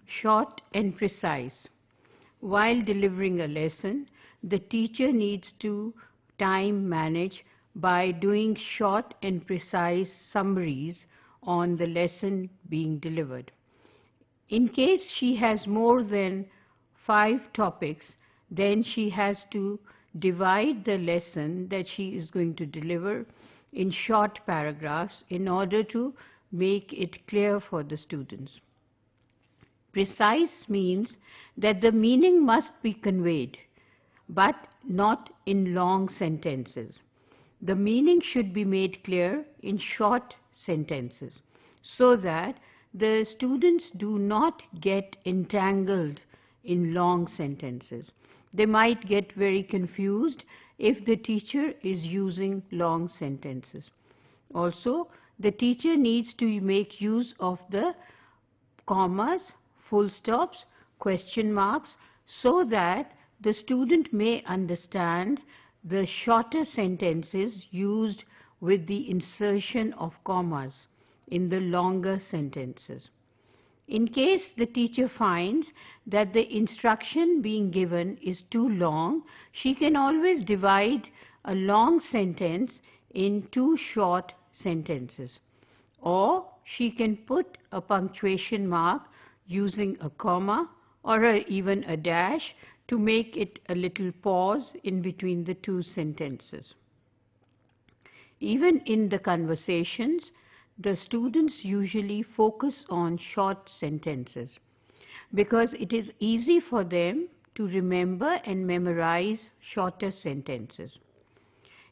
short and precise. While delivering a lesson, the teacher needs to time manage by doing short and precise summaries on the lesson being delivered. In case she has more than 5 topics, then she has to divide the lesson that she is going to deliver in short paragraphs in order to make it clear for the students. Precise means that the meaning must be conveyed, but not in long sentences. The meaning should be made clear in short sentences so that the students do not get entangled in long sentences. They might get very confused if the teacher is using long sentences. Also, the teacher needs to make use of the commas, full stops, question marks, so that the student may understand the shorter sentences used with the insertion of commas in the longer sentences. In case the teacher finds that the instruction being given is too long, she can always divide a long sentence in 2 short sentences. Or she can put a punctuation mark using a comma or even a dash to make it a little pause in between the 2 sentences. Even in the conversations, the students usually focus on short sentences because it is easy for them to remember and memorize shorter sentences.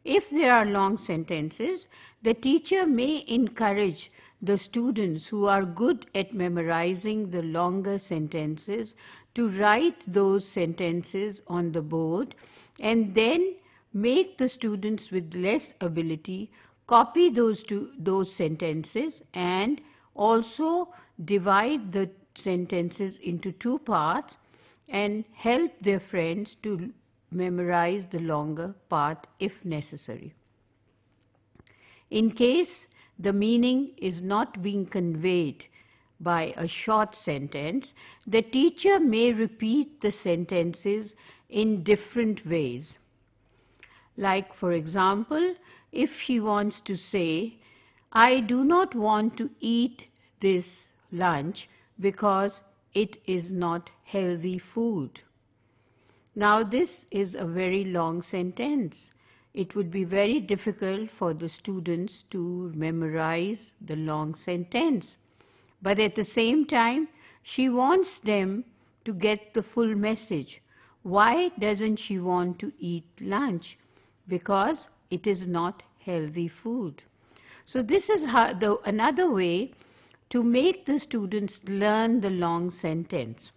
If there are long sentences, the teacher may encourage the students who are good at memorizing the longer sentences to write those sentences on the board and then make the students with less ability copy those sentences and also divide the sentences into 2 parts and help their friends to memorize the longer part if necessary. In case the meaning is not being conveyed by a short sentence, the teacher may repeat the sentences in different ways. Like, for example, if she wants to say, "I do not want to eat this lunch because it is not healthy food." Now this is a very long sentence. It would be very difficult for the students to memorize the long sentence. But at the same time, she wants them to get the full message. Why doesn't she want to eat lunch? Because it is not healthy food. So this is another way to make the students learn the long sentence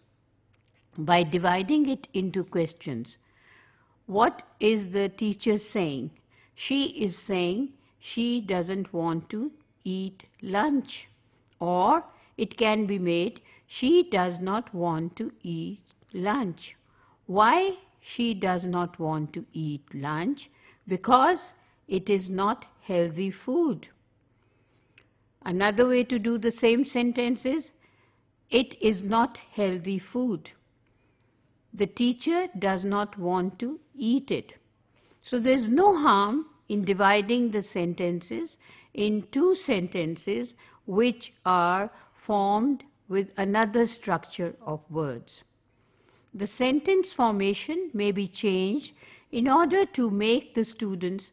by dividing it into questions. What is the teacher saying? She is saying she doesn't want to eat lunch. Or it can be made, she does not want to eat lunch. Why she does not want to eat lunch? Because it is not healthy food. Another way to do the same sentence is, it is not healthy food. The teacher does not want to eat it. So there is no harm in dividing the sentences in 2 sentences which are formed with another structure of words. The sentence formation may be changed in order to make the students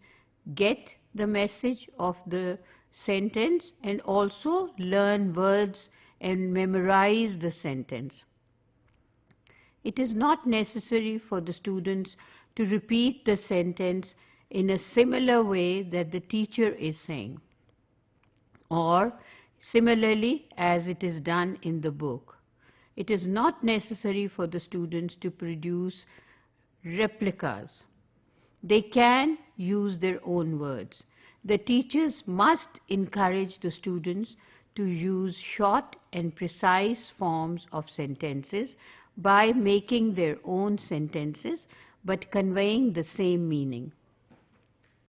get the message of the sentence and also learn words and memorize the sentence. It is not necessary for the students to repeat the sentence in a similar way that the teacher is saying, or similarly as it is done in the book. It is not necessary for the students to produce replicas. They can use their own words. The teachers must encourage the students to use short and precise forms of sentences by making their own sentences but conveying the same meaning.